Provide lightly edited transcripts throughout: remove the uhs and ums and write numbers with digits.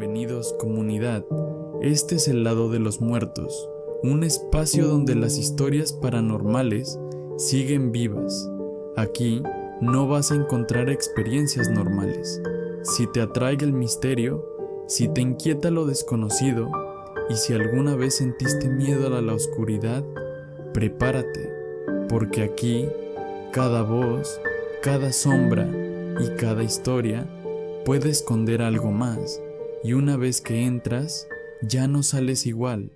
Bienvenidos, comunidad. Este es el lado de los muertos, un espacio donde las historias paranormales siguen vivas. Aquí no vas a encontrar experiencias normales. Si te atrae el misterio, si te inquieta lo desconocido, y si alguna vez sentiste miedo a la oscuridad, prepárate, porque aquí cada voz, cada sombra y cada historia puede esconder algo más, y una vez que entras, ya no sales igual.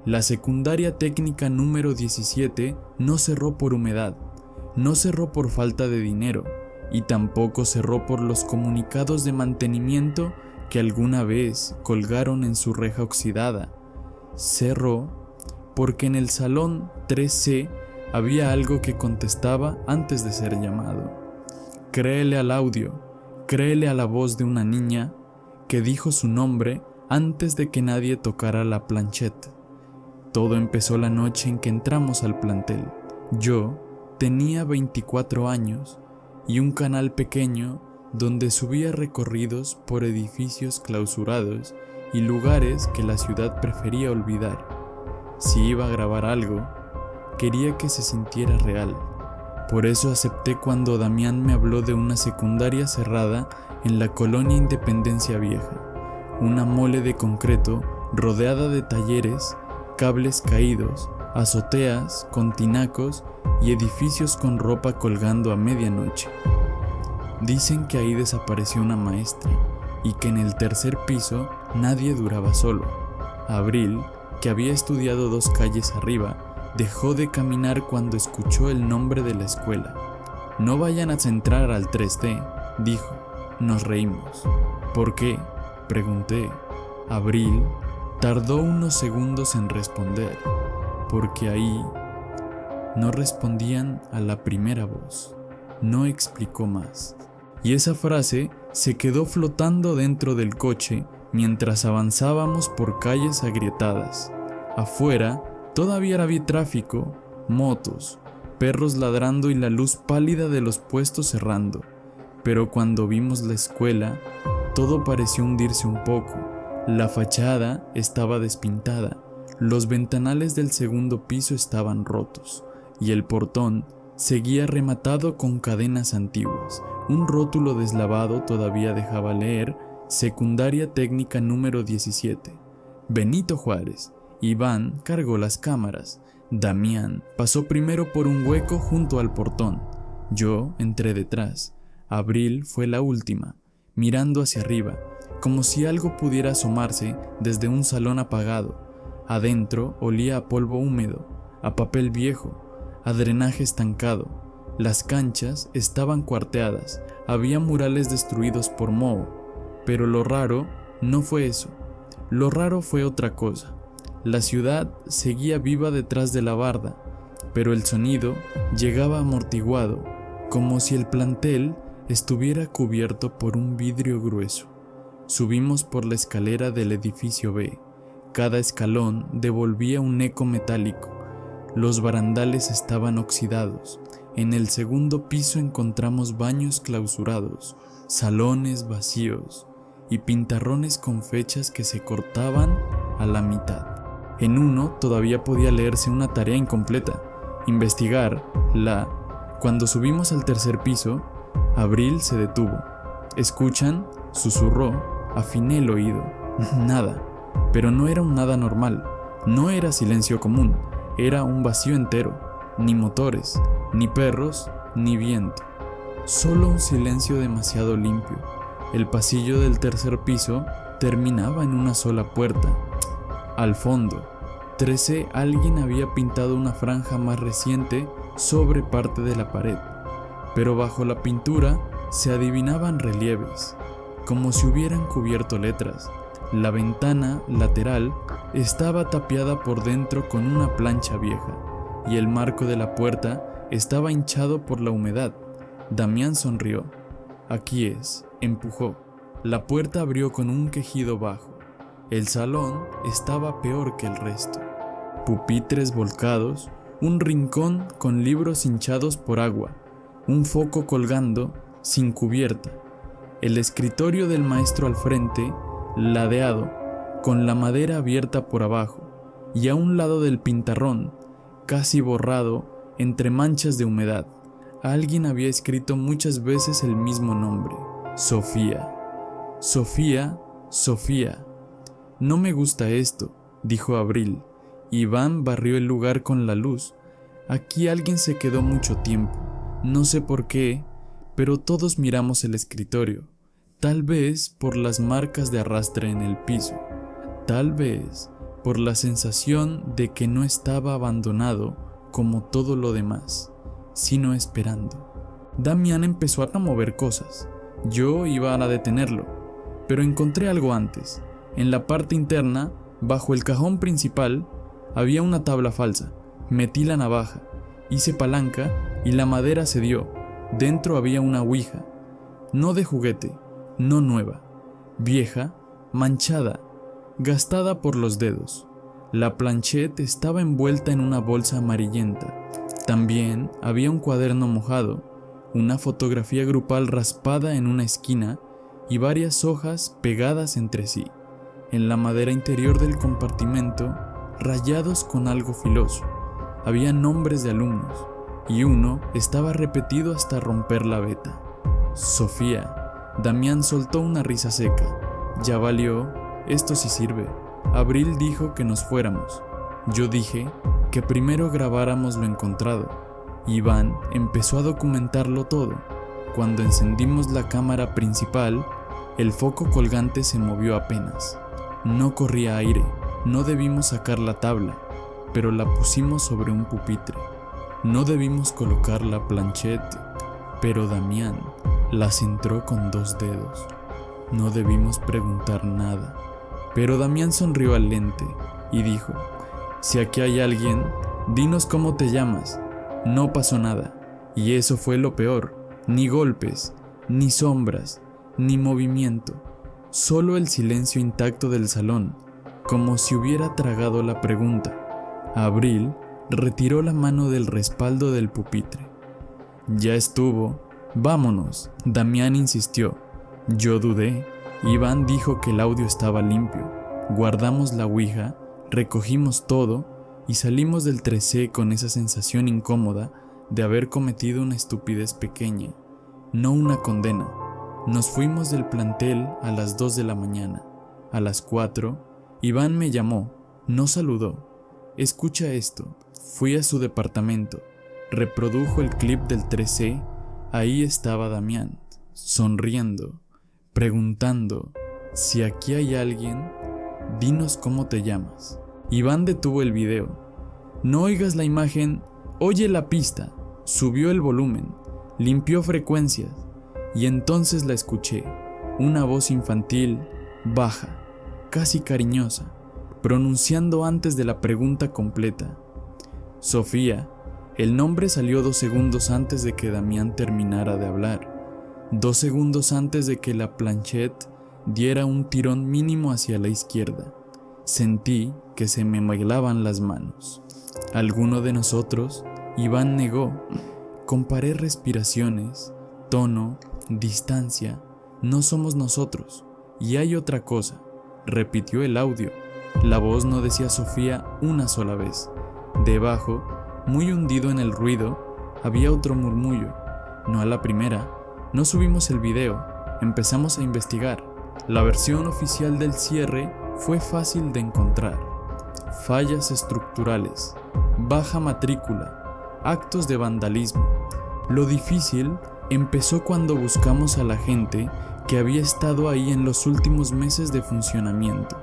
La secundaria técnica número 17 no cerró por humedad, no cerró por falta de dinero, y tampoco cerró por los comunicados de mantenimiento que alguna vez colgaron en su reja oxidada. Cerró porque en el salón 3C había algo que contestaba antes de ser llamado. Créele al audio, créele a la voz de una niña que dijo su nombre antes de que nadie tocara la planchette. Todo empezó la noche en que entramos al plantel. Yo tenía 24 años y un canal pequeño donde subía recorridos por edificios clausurados y lugares que la ciudad prefería olvidar. Si iba a grabar algo, quería que se sintiera real. Por eso acepté cuando Damián me habló de una secundaria cerrada en la colonia Independencia Vieja, una mole de concreto rodeada de talleres, cables caídos, azoteas con tinacos y edificios con ropa colgando a medianoche. Dicen que ahí desapareció una maestra y que en el tercer piso nadie duraba solo. Abril, que había estudiado 2 calles arriba, dejó de caminar cuando escuchó el nombre de la escuela. No vayan a entrar al 3D, dijo. Nos reímos. ¿Por qué?, pregunté. Abril tardó unos segundos en responder, porque ahí no respondían a la primera voz. No explicó más. Y esa frase se quedó flotando dentro del coche mientras avanzábamos por calles agrietadas. Afuera todavía había tráfico, motos, perros ladrando y la luz pálida de los puestos cerrando. Pero cuando vimos la escuela, todo pareció hundirse un poco. La fachada estaba despintada, los ventanales del segundo piso estaban rotos, y el portón seguía rematado con cadenas antiguas. Un rótulo deslavado todavía dejaba leer Secundaria Técnica número 17. Benito Juárez. Iván cargó las cámaras. Damián pasó primero por un hueco junto al portón. Yo entré detrás. Abril fue la última, mirando hacia arriba, como si algo pudiera asomarse desde un salón apagado. Adentro olía a polvo húmedo, a papel viejo, a drenaje estancado. Las canchas estaban cuarteadas, había murales destruidos por moho. Pero lo raro no fue eso. Lo raro fue otra cosa. La ciudad seguía viva detrás de la barda, pero el sonido llegaba amortiguado, como si el plantel estuviera cubierto por un vidrio grueso. Subimos por la escalera del edificio B. Cada escalón devolvía un eco metálico. Los barandales estaban oxidados. En el segundo piso encontramos baños clausurados, salones vacíos y pintarrones con fechas que se cortaban a la mitad. En uno todavía podía leerse una tarea incompleta, investigar la... Cuando subimos al tercer piso, Abril se detuvo. ¿Escuchan?, susurró. Afiné el oído. Nada, pero no era un nada normal. No era silencio común, era un vacío entero. Ni motores, ni perros, ni viento. Solo un silencio demasiado limpio. El pasillo del tercer piso terminaba en una sola puerta. Al fondo, 13, alguien había pintado una franja más reciente sobre parte de la pared, pero bajo la pintura se adivinaban relieves, como si hubieran cubierto letras. La ventana lateral estaba tapiada por dentro con una plancha vieja, y el marco de la puerta estaba hinchado por la humedad. Damián sonrió. Aquí es, empujó. La puerta abrió con un quejido bajo. El salón estaba peor que el resto. Pupitres volcados, un rincón con libros hinchados por agua, un foco colgando sin cubierta, el escritorio del maestro al frente, ladeado, con la madera abierta por abajo, y a un lado del pintarrón, casi borrado entre manchas de humedad, alguien había escrito muchas veces el mismo nombre: Sofía. Sofía, Sofía. No me gusta esto, dijo Abril. Iván barrió el lugar con la luz. Aquí alguien se quedó mucho tiempo. No sé por qué, pero todos miramos el escritorio. Tal vez por las marcas de arrastre en el piso. Tal vez por la sensación de que no estaba abandonado como todo lo demás, sino esperando. Damián empezó a mover cosas. Yo iba a detenerlo, pero encontré algo antes. En la parte interna, bajo el cajón principal, había una tabla falsa. Metí la navaja, hice palanca y la madera cedió. Dentro había una ouija, no de juguete, no nueva, vieja, manchada, gastada por los dedos. La planchette estaba envuelta en una bolsa amarillenta. También había un cuaderno mojado, una fotografía grupal raspada en una esquina y varias hojas pegadas entre sí. En la madera interior del compartimento, rayados con algo filoso, había nombres de alumnos, y uno estaba repetido hasta romper la veta. Sofía. Damián soltó una risa seca. Ya valió, esto sí sirve. Abril dijo que nos fuéramos. Yo dije que primero grabáramos lo encontrado. Iván empezó a documentarlo todo. Cuando encendimos la cámara principal, el foco colgante se movió apenas. No corría aire, no debimos sacar la tabla, pero la pusimos sobre un pupitre. No debimos colocar la planchette, pero Damián la centró con 2 dedos. No debimos preguntar nada, pero Damián sonrió al lente y dijo: si aquí hay alguien, dinos cómo te llamas. No pasó nada, y eso fue lo peor. Ni golpes, ni sombras, ni movimiento. Solo el silencio intacto del salón, como si hubiera tragado la pregunta. Abril retiró la mano del respaldo del pupitre. Ya estuvo, vámonos, Damián insistió. Yo dudé. Iván dijo que el audio estaba limpio. Guardamos la ouija, recogimos todo y salimos del 3C con esa sensación incómoda de haber cometido una estupidez pequeña, no una condena. Nos fuimos del plantel a las 2 de la mañana. A las 4, Iván me llamó, no saludó. Escucha esto. Fui a su departamento, reprodujo el clip del 3C. Ahí estaba Damián, sonriendo, preguntando: si aquí hay alguien, dinos cómo te llamas. Iván detuvo el video. No oigas la imagen, oye la pista. Subió el volumen, limpió frecuencias, y entonces la escuché. Una voz infantil, baja, casi cariñosa, pronunciando antes de la pregunta completa: Sofía. El nombre salió 2 segundos antes de que Damián terminara de hablar, 2 segundos antes de que la planchette diera un tirón mínimo hacia la izquierda. Sentí que se me bailaban las manos. ¿Alguno de nosotros? Iván negó. Comparé respiraciones, tono, distancia. No somos nosotros. Y hay otra cosa. Repitió el audio. La voz no decía Sofía una sola vez. Debajo, muy hundido en el ruido, había otro murmullo. No a la primera. No subimos el video. Empezamos a investigar. La versión oficial del cierre fue fácil de encontrar. Fallas estructurales, baja matrícula, actos de vandalismo. Lo difícil empezó cuando buscamos a la gente que había estado ahí en los últimos meses de funcionamiento.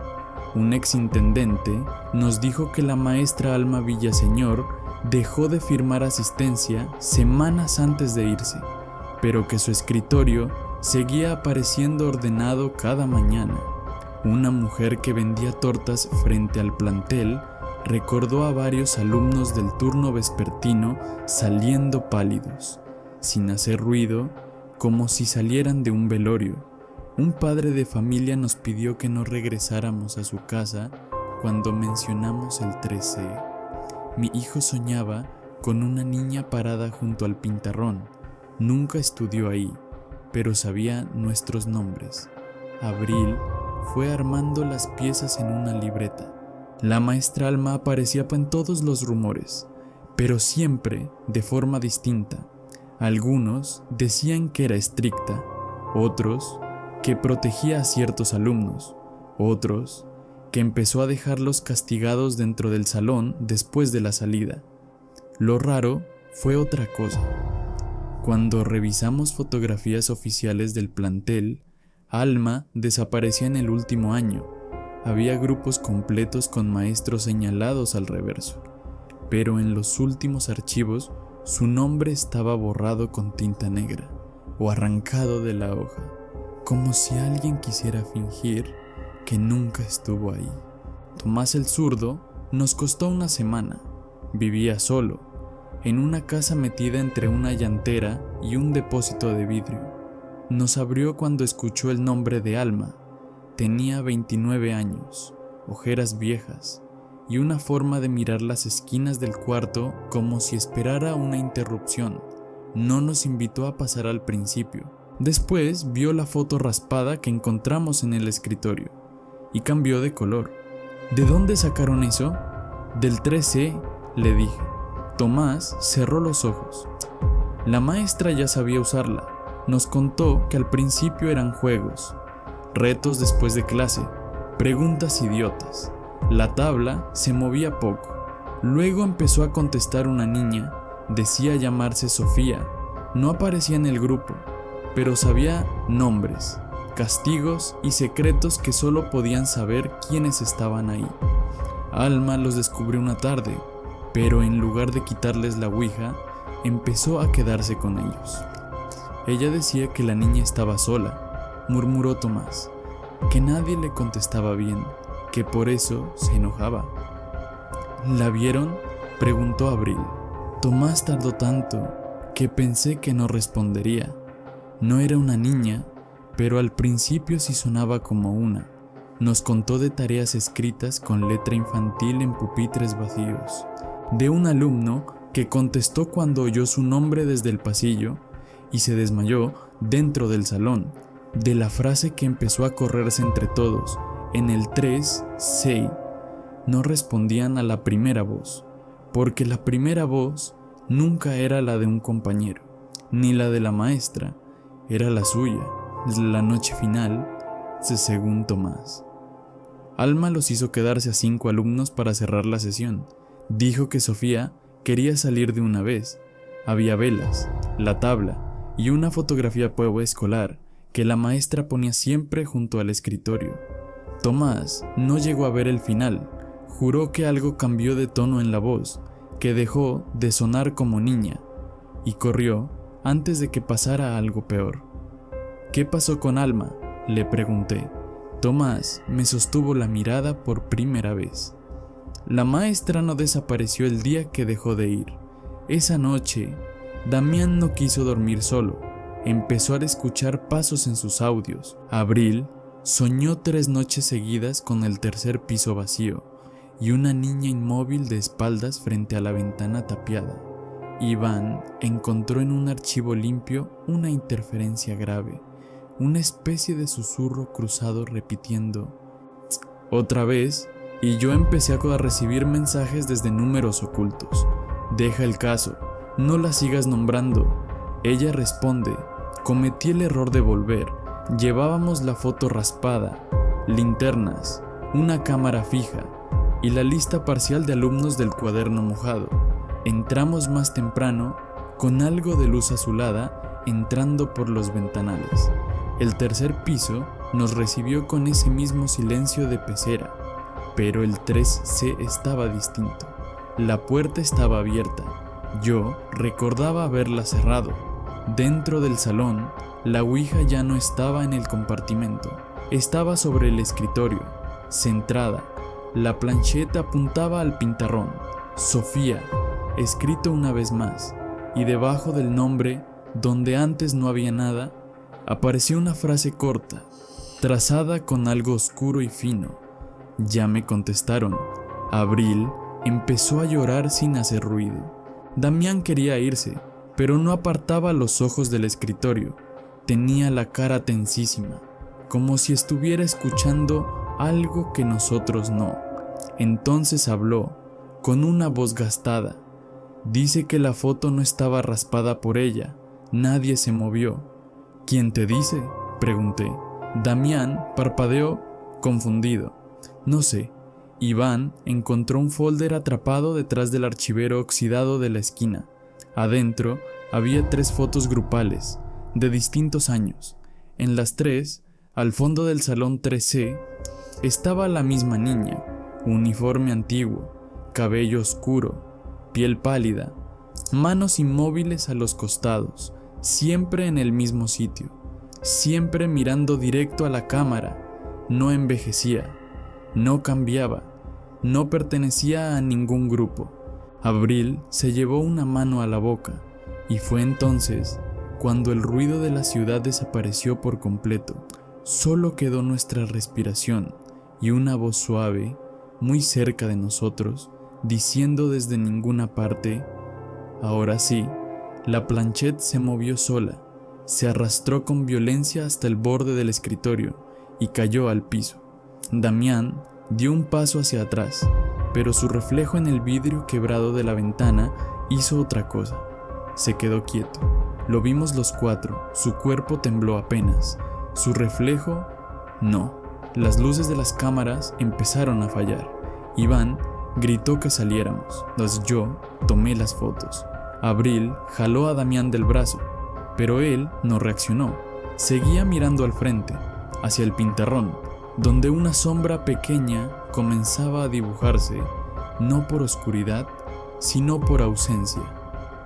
Un exintendente nos dijo que la maestra Alma Villaseñor dejó de firmar asistencia semanas antes de irse, pero que su escritorio seguía apareciendo ordenado cada mañana. Una mujer que vendía tortas frente al plantel recordó a varios alumnos del turno vespertino saliendo pálidos, sin hacer ruido, como si salieran de un velorio. Un padre de familia nos pidió que no regresáramos a su casa cuando mencionamos el 3C. Mi hijo soñaba con una niña parada junto al pintarrón. Nunca estudió ahí, pero sabía nuestros nombres. Abril fue armando las piezas en una libreta. La maestra Alma aparecía en todos los rumores, pero siempre de forma distinta. Algunos decían que era estricta, otros que protegía a ciertos alumnos, otros que empezó a dejarlos castigados dentro del salón después de la salida. Lo raro fue otra cosa. Cuando revisamos fotografías oficiales del plantel, Alma desaparecía en el último año. Había grupos completos con maestros señalados al reverso, pero en los últimos archivos su nombre estaba borrado con tinta negra o arrancado de la hoja, como si alguien quisiera fingir que nunca estuvo ahí. Tomás el Zurdo nos costó una semana. Vivía solo, en una casa metida entre una llantera y un depósito de vidrio. Nos abrió cuando escuchó el nombre de Alma. Tenía 29 años, ojeras viejas y una forma de mirar las esquinas del cuarto como si esperara una interrupción. No nos invitó a pasar al principio. Después vio la foto raspada que encontramos en el escritorio y cambió de color. ¿De dónde sacaron eso? Del 3C, le dije. Tomás cerró los ojos. La maestra ya sabía usarla. Nos contó que al principio eran juegos, retos después de clase, preguntas idiotas. La tabla se movía poco. Luego empezó a contestar una niña. Decía llamarse Sofía. No aparecía en el grupo, pero sabía nombres, castigos y secretos que solo podían saber quienes estaban ahí. Alma los descubrió una tarde, pero en lugar de quitarles la ouija, empezó a quedarse con ellos. Ella decía que la niña estaba sola, murmuró Tomás, que nadie le contestaba bien, que por eso se enojaba. ¿La vieron?, preguntó Abril. Tomás tardó tanto que pensé que no respondería. No era una niña, pero al principio sí sonaba como una. Nos contó de tareas escritas con letra infantil en pupitres vacíos, de un alumno que contestó cuando oyó su nombre desde el pasillo y se desmayó dentro del salón, de la frase que empezó a correrse entre todos. En el 3C no respondían a la primera voz, porque la primera voz nunca era la de un compañero, ni la de la maestra, era la suya, la noche final, según Tomás. Alma los hizo quedarse a 5 alumnos para cerrar la sesión. Dijo que Sofía quería salir de una vez. Había velas, la tabla y una fotografía escolar que la maestra ponía siempre junto al escritorio. Tomás no llegó a ver el final. Juró que algo cambió de tono en la voz, que dejó de sonar como niña, y corrió antes de que pasara algo peor. ¿Qué pasó con Alma?, le pregunté. Tomás me sostuvo la mirada por primera vez. La maestra no desapareció el día que dejó de ir. Esa noche, Damián no quiso dormir solo. Empezó a escuchar pasos en sus audios. Abril soñó 3 noches seguidas con el tercer piso vacío y una niña inmóvil de espaldas frente a la ventana tapiada. Iván encontró en un archivo limpio una interferencia grave, una especie de susurro cruzado repitiendo otra vez, y yo empecé a recibir mensajes desde números ocultos. Deja el caso, no la sigas nombrando. Ella responde, cometí el error de volver. Llevábamos la foto raspada, linternas, una cámara fija y la lista parcial de alumnos del cuaderno mojado. Entramos más temprano, con algo de luz azulada entrando por los ventanales. El tercer piso nos recibió con ese mismo silencio de pecera, pero el 3C estaba distinto. La puerta estaba abierta. Yo recordaba haberla cerrado. Dentro del salón, la ouija ya no estaba en el compartimento. Estaba sobre el escritorio, centrada. La plancheta apuntaba al pintarrón. Sofía, escrito una vez más, y debajo del nombre, donde antes no había nada, apareció una frase corta, trazada con algo oscuro y fino. Ya me contestaron. Abril empezó a llorar sin hacer ruido. Damián quería irse, pero no apartaba los ojos del escritorio. Tenía la cara tensísima, como si estuviera escuchando algo que nosotros no. Entonces habló, con una voz gastada. Dice que la foto no estaba raspada por ella. Nadie se movió. ¿Quién te dice?, pregunté. Damián parpadeó, confundido. No sé. Iván encontró un folder atrapado detrás del archivero oxidado de la esquina. Adentro había 3 fotos grupales, de distintos años. En las 3, al fondo del salón 3C, estaba la misma niña, uniforme antiguo, cabello oscuro, piel pálida, manos inmóviles a los costados, siempre en el mismo sitio, siempre mirando directo a la cámara. No envejecía, no cambiaba, no pertenecía a ningún grupo. Abril se llevó una mano a la boca, y fue entonces cuando el ruido de la ciudad desapareció por completo. Solo quedó nuestra respiración y una voz suave, muy cerca de nosotros, diciendo desde ninguna parte: ahora sí. La planchette se movió sola, se arrastró con violencia hasta el borde del escritorio y cayó al piso. Damián dio un paso hacia atrás, pero su reflejo en el vidrio quebrado de la ventana hizo otra cosa. Se quedó quieto. Lo vimos los 4, su cuerpo tembló apenas. Su reflejo, no. Las luces de las cámaras empezaron a fallar. Iván gritó que saliéramos. Yo tomé las fotos. Abril jaló a Damián del brazo, pero él no reaccionó. Seguía mirando al frente, hacia el pintarrón, donde una sombra pequeña comenzaba a dibujarse, no por oscuridad, sino por ausencia.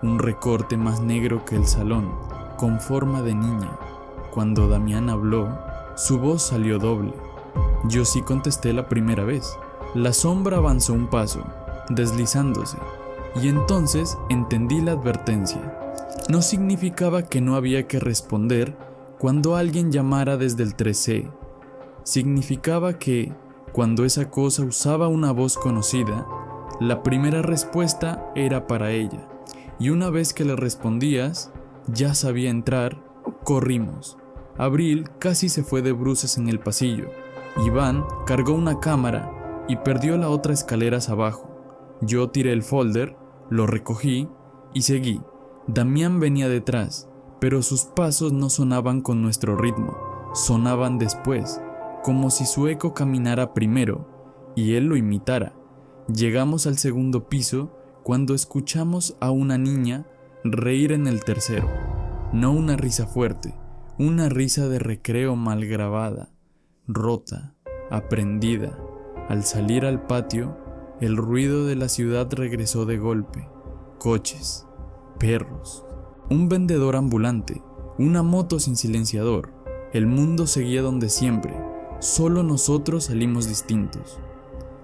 Un recorte más negro que el salón, con forma de niña. Cuando Damián habló, su voz salió doble. Yo sí contesté la primera vez. La sombra avanzó un paso, deslizándose, y entonces entendí la advertencia. No significaba que no había que responder cuando alguien llamara desde el 3C. Significaba que, cuando esa cosa usaba una voz conocida, la primera respuesta era para ella. Y una vez que le respondías, ya sabía entrar. Corrimos. Abril casi se fue de bruces en el pasillo. Iván cargó una cámara y perdió la otra escaleras abajo. Yo tiré el folder, lo recogí y seguí. Damián venía detrás, pero sus pasos no sonaban con nuestro ritmo, sonaban después, como si su eco caminara primero y él lo imitara. Llegamos al segundo piso cuando escuchamos a una niña reír en el tercero. No una risa fuerte, una risa de recreo mal grabada, rota, aprendida. Al salir al patio, el ruido de la ciudad regresó de golpe. Coches, perros, un vendedor ambulante, una moto sin silenciador. El mundo seguía donde siempre, solo nosotros salimos distintos.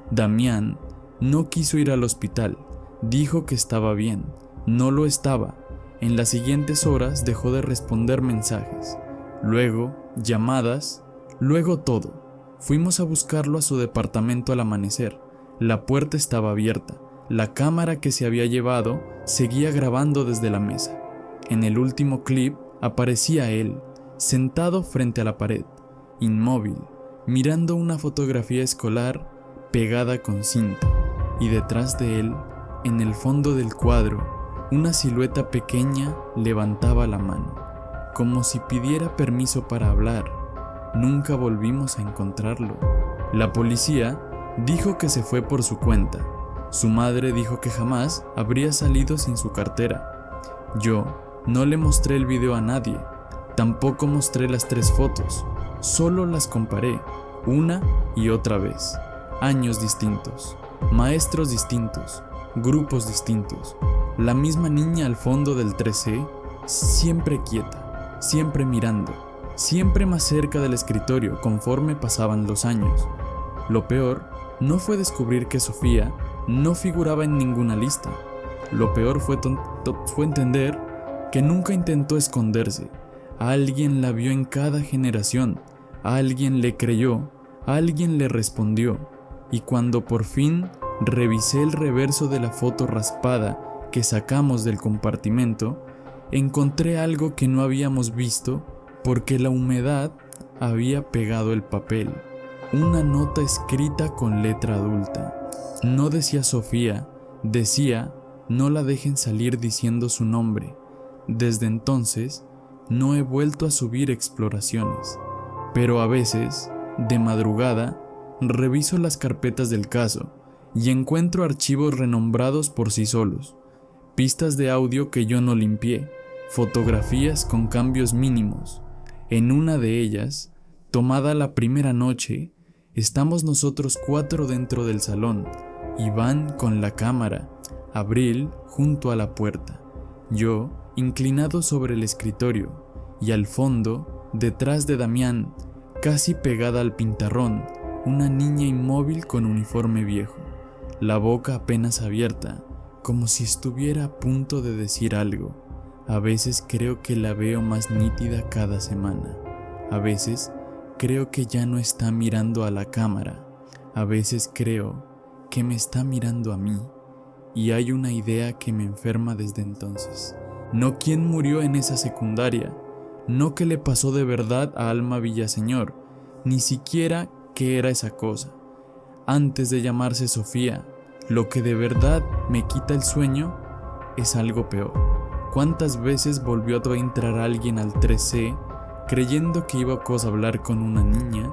Damián no quiso ir al hospital, dijo que estaba bien, no lo estaba. En las siguientes horas dejó de responder mensajes, luego llamadas, luego todo. Fuimos a buscarlo a su departamento al amanecer. La puerta estaba abierta, la cámara que se había llevado seguía grabando desde la mesa. En el último clip aparecía él, sentado frente a la pared, inmóvil, mirando una fotografía escolar pegada con cinta, y detrás de él, en el fondo del cuadro, una silueta pequeña levantaba la mano, como si pidiera permiso para hablar. Nunca volvimos a encontrarlo. La policía dijo que se fue por su cuenta. Su madre dijo que jamás habría salido sin su cartera. Yo no le mostré el video a nadie, tampoco mostré las 3 fotos, solo las comparé una y otra vez. Años distintos, maestros distintos, grupos distintos. La misma niña al fondo del 3C, siempre quieta, siempre mirando, siempre más cerca del escritorio conforme pasaban los años. Lo peor no fue descubrir que Sofía no figuraba en ninguna lista. Lo peor fue entender que nunca intentó esconderse. Alguien la vio en cada generación, alguien le creyó, alguien le respondió. Y cuando por fin revisé el reverso de la foto raspada que sacamos del compartimento, encontré algo que no habíamos visto porque la humedad había pegado el papel. Una nota escrita con letra adulta. No decía Sofía, decía: no la dejen salir diciendo su nombre. Desde entonces, no he vuelto a subir exploraciones. Pero a veces, de madrugada, reviso las carpetas del caso y encuentro archivos renombrados por sí solos, pistas de audio que yo no limpié, fotografías con cambios mínimos. En una de ellas, tomada la primera noche, estamos nosotros 4 dentro del salón, Iván con la cámara, Abril junto a la puerta, yo inclinado sobre el escritorio, y al fondo, detrás de Damián, casi pegada al pintarrón, una niña inmóvil con uniforme viejo, la boca apenas abierta, como si estuviera a punto de decir algo. A veces creo que la veo más nítida cada semana. A veces creo que ya no está mirando a la cámara. A veces creo que me está mirando a mí. Y hay una idea que me enferma desde entonces. No quién murió en esa secundaria, no qué le pasó de verdad a Alma Villaseñor, ni siquiera qué era esa cosa. Antes de llamarse Sofía, lo que de verdad me quita el sueño es algo peor. ¿Cuántas veces volvió a entrar alguien al 3C creyendo que iba a hablar con una niña,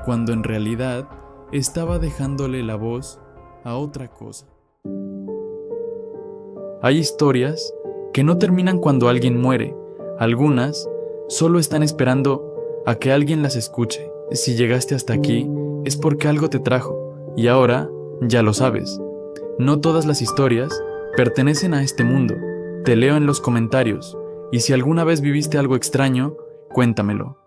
cuando en realidad estaba dejándole la voz a otra cosa? Hay historias que no terminan cuando alguien muere. Algunas solo están esperando a que alguien las escuche. Si llegaste hasta aquí, es porque algo te trajo, y ahora ya lo sabes. No todas las historias pertenecen a este mundo. Te leo en los comentarios, y si alguna vez viviste algo extraño, cuéntamelo.